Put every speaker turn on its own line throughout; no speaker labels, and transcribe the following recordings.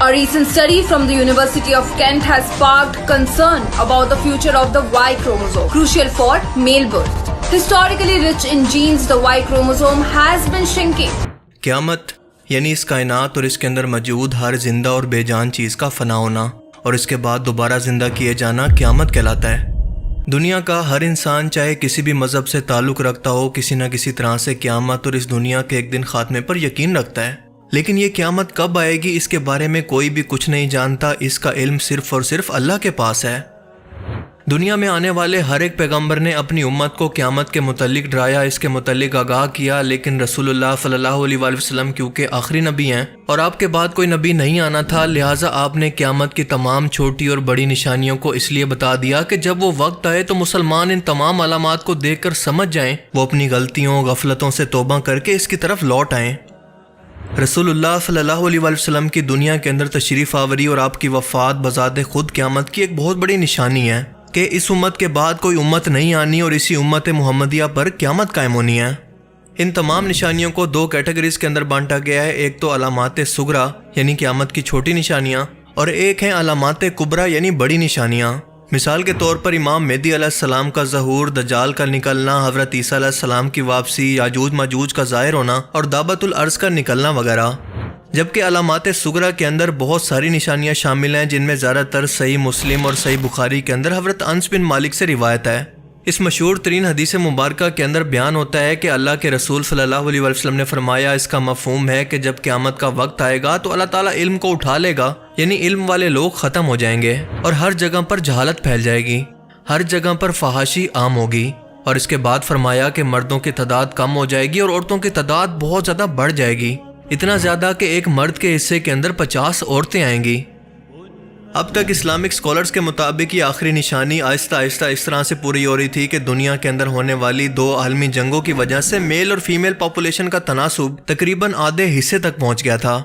A recent study from the University of Kent has sparked concern about the future of the Y chromosome, crucial for male birth. Historically rich in genes, the Y chromosome has been shrinking.
क़यामत यानी इस कायनात और इसके अंदर मौजूद हर जिंदा और बेजान चीज़ का फना होना और इसके बाद दोबारा ज़िंदा किए जाना क़यामत कहलाता है। दुनिया का हर इंसान चाहे किसी भी मज़हब से ताल्लुक़ रखता हो, किसी न किसी तरह से क़यामत और इस दुनिया के एक दिन ख़ात्मे पर यकीन रखता है। लेकिन ये क़यामत कब आएगी इसके बारे में कोई भी कुछ नहीं जानता। इसका इल्म सिर्फ़ और सिर्फ अल्लाह के पास है। दुनिया में आने वाले हर एक पैगंबर ने अपनी उम्मत को क़यामत के मुतल्लिक डराया, इसके मुतल्लिक आगाह किया। लेकिन रसूलुल्लाह सल्लल्लाहु अलैहि वसल्लम क्योंकि आखिरी नबी हैं और आपके बाद कोई नबी नहीं आना था, लिहाजा आपने क़यामत की तमाम छोटी और बड़ी निशानियों को इसलिए बता दिया कि जब वो वक्त आए तो मुसलमान इन तमाम अलामात को देखकर समझ जाएं, वो अपनी गलतियों गफलतों से तौबा करके इसकी तरफ लौट आएँ। रसूलुल्लाह सल्लल्लाहु अलैहि वसल्लम की दुनिया के अंदर तशरीफ़ आवरी और आपकी वफ़ात बज़ात खुद क़यामत की एक बहुत बड़ी निशानी है कि इस उम्मत के बाद कोई उम्मत नहीं आनी और इसी उम्मत मुहम्मदिया पर क़यामत कायम होनी है। इन तमाम निशानियों को दो कैटेगरीज के अंदर बांटा गया है। एक तो अलामात सुगरा यानी क़यामत की छोटी निशानियाँ और एक हैं अलामात कुबरा यानी बड़ी निशानियाँ। मिसाल के तौर पर इमाम मेहदी अलैहिस्सलाम का ज़हूर, दज्जाल का निकलना, हज़रत ईसा अलैहिस्सलाम की वापसी, याजूज माजूज का ज़ाहिर होना और दाबतुल अर्ज़ का निकलना वगैरह। जबकि अलामात सुगरा के अंदर बहुत सारी निशानियां शामिल हैं जिनमें ज़्यादातर सही मुस्लिम और सही बुखारी के अंदर हज़रत अनस बिन मालिक से रिवायत है। इस मशहूर तरीन हदीस मुबारक के अंदर बयान होता है कि अल्लाह के रसूल सल्लल्लाहु अलैहि वसल्लम ने फरमाया, इसका मफ़हूम है कि जब क़यामत का वक्त आएगा तो अल्लाह ताला इल्म को उठा लेगा, यानी इल्म वाले लोग ख़त्म हो जाएंगे और हर जगह पर जहालत फैल जाएगी, हर जगह पर फहाशी आम होगी। और इसके बाद फरमाया कि मर्दों की तादाद कम हो जाएगी और औरतों की तादाद बहुत ज़्यादा बढ़ जाएगी, इतना ज़्यादा कि एक मर्द के हिस्से के अंदर 50 औरतें आएंगी। अब तक इस्लामिक स्कॉलर्स के मुताबिक ये आखिरी निशानी आहिस्ता आहिस्ता इस तरह से पूरी हो रही थी कि दुनिया के अंदर होने वाली दो आलमी जंगों की वजह से मेल और फीमेल पॉपुलेशन का तनासुब तकरीबन आधे हिस्से तक पहुंच गया था।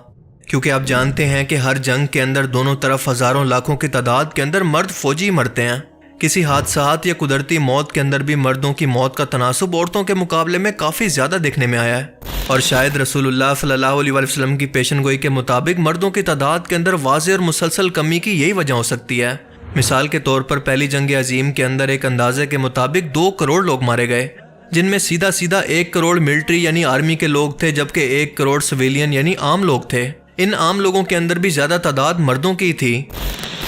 क्योंकि आप जानते हैं कि हर जंग के अंदर दोनों तरफ हज़ारों लाखों की तादाद के अंदर मर्द फौजी मरते हैं। किसी हादसात या कुदरती मौत के अंदर भी मर्दों की मौत का तनासुब औरतों के मुकाबले में काफ़ी ज़्यादा देखने में आया है। और शायद रसूलुल्लाह सल्लल्लाहु अलैहि वसल्लम की पेशनगोई के मुताबिक मर्दों की तादाद के अंदर वाज़ेह और मुसलसल कमी की यही वजह हो सकती है। मिसाल के तौर पर पहली जंग अजीम के अंदर एक अंदाजे के मुताबिक 2 करोड़ लोग मारे गए, जिनमें सीधा सीधा 1 करोड़ मिलिट्री यानी आर्मी के लोग थे, जबकि 1 करोड़ सिविलियन यानी आम लोग थे। इन आम लोगों के अंदर भी ज़्यादा तादाद मर्दों की थी।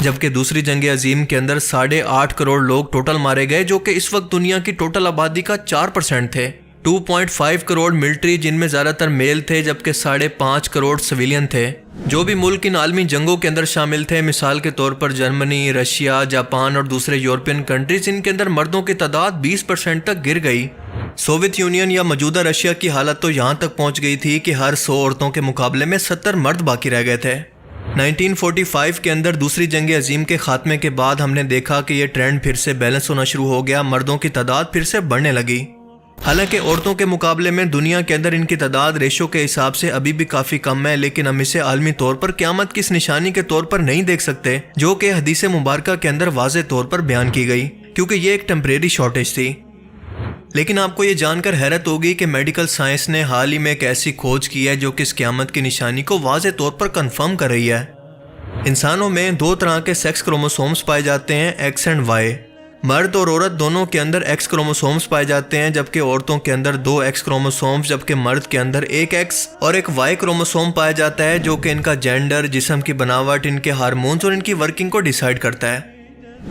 जबकि दूसरी जंग अजीम के अंदर 8.5 करोड़ लोग टोटल मारे गए, जो कि इस वक्त दुनिया की टोटल आबादी का 4% थे। 2.5 करोड़ मिलिट्री जिनमें ज़्यादातर मेल थे, जबकि 5.5 करोड़ सिविलियन थे। जो भी मुल्क इन आलमी जंगों के अंदर शामिल थे, मिसाल के तौर पर जर्मनी, रशिया, जापान और दूसरे यूरोपियन कंट्रीज, इनके अंदर मर्दों की तादाद 20% तक गिर गई। सोवियत यूनियन या मौजूदा रशिया की हालत तो यहाँ तक पहुँच गई थी कि हर 100 औरतों के मुकाबले में 70 मर्द बाकी रह गए थे। 1945 के अंदर दूसरी जंग अजीम के खात्मे के बाद हमने देखा कि यह ट्रेंड फिर से बैलेंस होना शुरू हो गया, मर्दों की तादाद फिर से बढ़ने लगी। हालांकि औरतों के मुकाबले में दुनिया के अंदर इनकी तादाद रेशो के हिसाब से अभी भी काफ़ी कम है, लेकिन हम इसे आलमी तौर पर क़यामत की इस निशानी के तौर पर नहीं देख सकते, जो कि हदीस मुबारक के अंदर वाज़े तौर पर बयान की गई, क्योंकि ये एक टेम्परेरी शॉर्टेज थी। लेकिन आपको ये जानकर हैरत होगी कि मेडिकल साइंस ने हाल ही में एक ऐसी खोज की है जो कि इस क़यामत की निशानी को वाज़े तौर पर कंफर्म कर रही है। इंसानों में 2 तरह के सेक्स क्रोमोसोम्स पाए जाते हैं, एक्स एंड वाई। मर्द और औरत दोनों के अंदर एक्स क्रोमोसोम्स पाए जाते हैं, जबकि औरतों के अंदर 2 एक्स क्रोमोसोम्स, जबकि मर्द के अंदर 1 एक्स और 1 वाई क्रोमोसोम पाया जाता है, जो कि इनका जेंडर, जिस्म की बनावट, इनके हार्मोन्स और इनकी वर्किंग को डिसाइड करता है।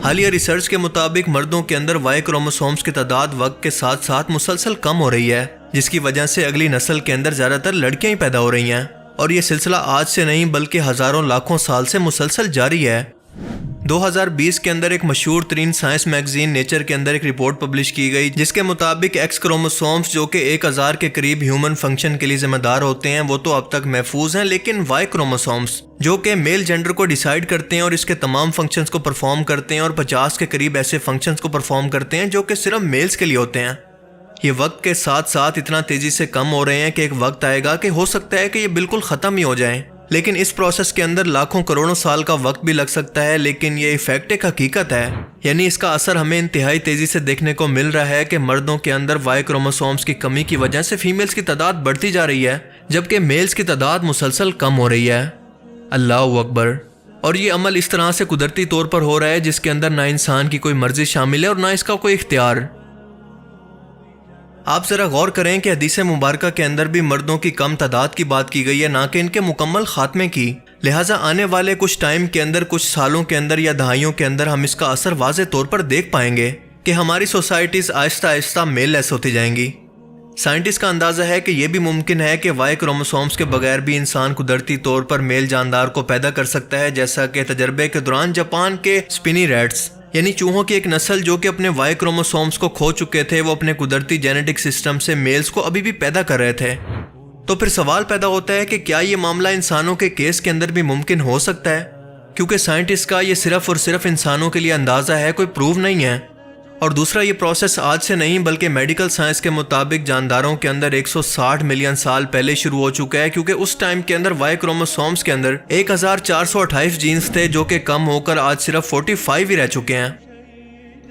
हालिया रिसर्च के मुताबिक मर्दों के अंदर वाई क्रोमोसोम्स की तादाद वक्त के साथ साथ मुसलसल कम हो रही है, जिसकी वजह से अगली नस्ल के अंदर ज़्यादातर लड़कियां ही पैदा हो रही हैं। और ये सिलसिला आज से नहीं बल्कि हज़ारों लाखों साल से मुसलसल जारी है। 2020 के अंदर एक मशहूर तरीन साइंस मैगजीन नेचर के अंदर एक रिपोर्ट पब्लिश की गई, जिसके मुताबिक एक्स क्रोमोसोम्स जो कि 1000 के करीब ह्यूमन फंक्शन के लिए जिम्मेदार होते हैं, वो तो अब तक महफूज हैं, लेकिन वाई क्रोमोसोम्स जो कि मेल जेंडर को डिसाइड करते हैं और इसके तमाम फंक्शंस को परफॉर्म करते हैं, और 50 के करीब ऐसे फंक्शंस को परफॉर्म करते हैं जो कि सिर्फ मेल्स के लिए होते हैं। ये वक्त के साथ साथ इतना तेज़ी से कम हो रहे हैं कि एक वक्त आएगा कि हो सकता है कि ये बिल्कुल ख़त्म ही हो जाएं। लेकिन इस प्रोसेस के अंदर लाखों करोड़ों साल का वक्त भी लग सकता है, लेकिन ये इफेक्ट एक हकीकत है, यानी इसका असर हमें इंतहाई तेज़ी से देखने को मिल रहा है कि मर्दों के अंदर वाई क्रोमोसोम्स की कमी की वजह से फीमेल्स की तादाद बढ़ती जा रही है, जबकि मेल्स की तादाद मुसलसल कम हो रही है। اللہ اکبر۔ اور یہ عمل اس طرح سے قدرتی طور پر ہو رہا ہے جس کے اندر نہ انسان کی کوئی مرضی شامل ہے اور نہ اس کا کوئی اختیار۔ آپ ذرا غور کریں کہ حدیث مبارکہ کے اندر بھی مردوں کی کم تعداد کی بات کی گئی ہے، نہ کہ ان کے مکمل خاتمے کی۔ لہٰذا آنے والے کچھ ٹائم کے اندر، کچھ سالوں کے اندر یا دہائیوں کے اندر ہم اس کا اثر واضح طور پر دیکھ پائیں گے کہ ہماری سوسائٹیز آہستہ آہستہ میل لیس ہوتی جائیں گی۔ سائنٹسٹ کا اندازہ ہے کہ یہ بھی ممکن ہے کہ وائی کروموسومز کے بغیر بھی انسان قدرتی طور پر میل جاندار کو پیدا کر سکتا ہے، جیسا کہ تجربے کے دوران جاپان کے سپنی ریٹس یعنی چوہوں کی ایک نسل جو کہ اپنے وائی کروموسومز کو کھو چکے تھے، وہ اپنے قدرتی جینیٹک سسٹم سے میلز کو ابھی بھی پیدا کر رہے تھے۔ تو پھر سوال پیدا ہوتا ہے کہ کیا یہ معاملہ انسانوں کے کیس کے اندر بھی ممکن ہو سکتا ہے؟ کیونکہ سائنٹسٹ کا یہ صرف اور صرف انسانوں کے لیے اندازہ ہے، کوئی پروف نہیں ہے۔ اور دوسرا، یہ پروسیس آج سے نہیں بلکہ میڈیکل سائنس کے مطابق جانداروں کے اندر 160 ملین سال پہلے شروع ہو چکا ہے، کیونکہ اس ٹائم کے اندر وائی کروموسومز کے اندر 1428 جینز تھے جو کہ کم ہو کر آج صرف 45 ہی رہ چکے ہیں۔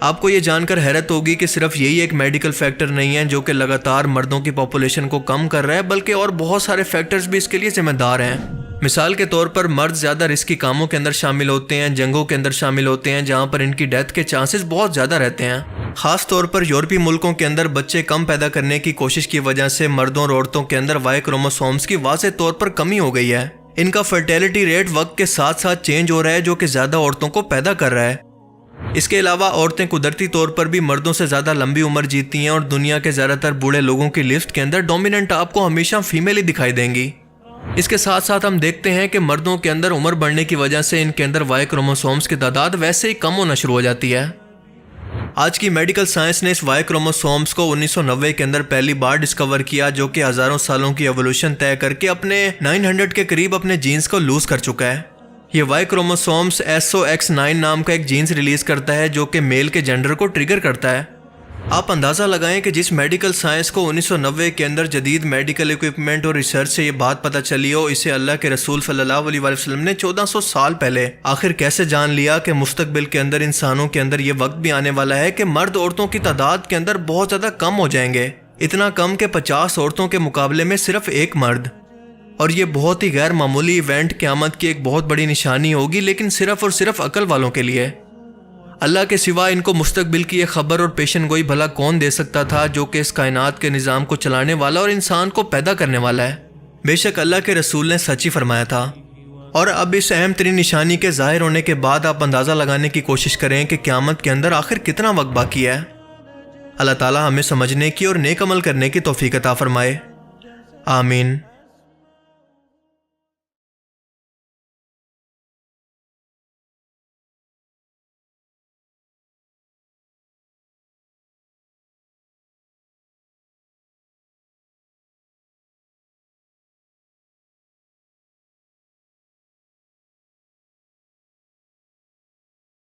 آپ کو یہ جان کر حیرت ہوگی کہ صرف یہی ایک میڈیکل فیکٹر نہیں ہے جو کہ لگاتار مردوں کی پاپولیشن کو کم کر رہا ہے، بلکہ اور بہت سارے فیکٹرز بھی اس کے لیے ذمہ دار ہیں۔ مثال کے طور پر مرد زیادہ رسکی کاموں کے اندر شامل ہوتے ہیں، جنگوں کے اندر شامل ہوتے ہیں جہاں پر ان کی ڈیتھ کے چانسز بہت زیادہ رہتے ہیں۔ خاص طور پر یورپی ملکوں کے اندر بچے کم پیدا کرنے کی کوشش کی وجہ سے مردوں اور عورتوں کے اندر وائی کروموسومز کی واضح طور پر کمی ہو گئی ہے۔ ان کا فرٹیلٹی ریٹ وقت کے ساتھ ساتھ چینج ہو رہا ہے جو کہ زیادہ عورتوں کو پیدا کر رہا ہے۔ اس کے علاوہ عورتیں قدرتی طور پر بھی مردوں سے زیادہ لمبی عمر جیتی ہیں، اور دنیا کے زیادہ تر بوڑھے لوگوں کی لسٹ کے اندر ڈومیننٹ آپ کو ہمیشہ فیمیل ہی دکھائی دیں گی۔ اس کے ساتھ ساتھ ہم دیکھتے ہیں کہ مردوں کے اندر عمر بڑھنے کی وجہ سے ان کے اندر وائی کروموسومز کی تعداد ویسے ہی کم ہونا شروع ہو جاتی ہے۔ آج کی میڈیکل سائنس نے اس وائی کروموسومز کو 1990 کے اندر پہلی بار ڈسکور کیا، جو کہ ہزاروں سالوں کی ایوولوشن طے کر کے اپنے 900 کے قریب اپنے جینز کو لوز کر چکا ہے۔ یہ وائی کروموسومز SOX9 نام کا ایک جینز ریلیز کرتا ہے جو کہ میل کے جینڈر کو ٹریگر کرتا ہے۔ آپ اندازہ لگائیں کہ جس میڈیکل سائنس کو 1990 کے اندر جدید میڈیکل ایکوپمنٹ اور ریسرچ سے یہ بات پتہ چلی ہو، اسے اللہ کے رسول صلی اللہ علیہ وسلم نے 1400 سال پہلے آخر کیسے جان لیا کہ مستقبل کے اندر انسانوں کے اندر یہ وقت بھی آنے والا ہے کہ مرد عورتوں کی تعداد کے اندر بہت زیادہ کم ہو جائیں گے، اتنا کم کہ 50 عورتوں کے مقابلے میں صرف ایک مرد۔ اور یہ بہت ہی غیر معمولی ایونٹ قیامت کی ایک بہت بڑی نشانی ہوگی، لیکن صرف اور صرف عقل والوں کے لیے۔ اللہ کے سوا ان کو مستقبل کی یہ خبر اور پیشن گوئی بھلا کون دے سکتا تھا جو کہ اس کائنات کے نظام کو چلانے والا اور انسان کو پیدا کرنے والا ہے؟ بے شک اللہ کے رسول نے سچ ہی فرمایا تھا۔ اور اب اس اہم ترین نشانی کے ظاہر ہونے کے بعد آپ اندازہ لگانے کی کوشش کریں کہ قیامت کے اندر آخر کتنا وقت باقی ہے۔ اللہ تعالی ہمیں سمجھنے کی اور نیک عمل کرنے کی توفیق عطا فرمائے، آمین۔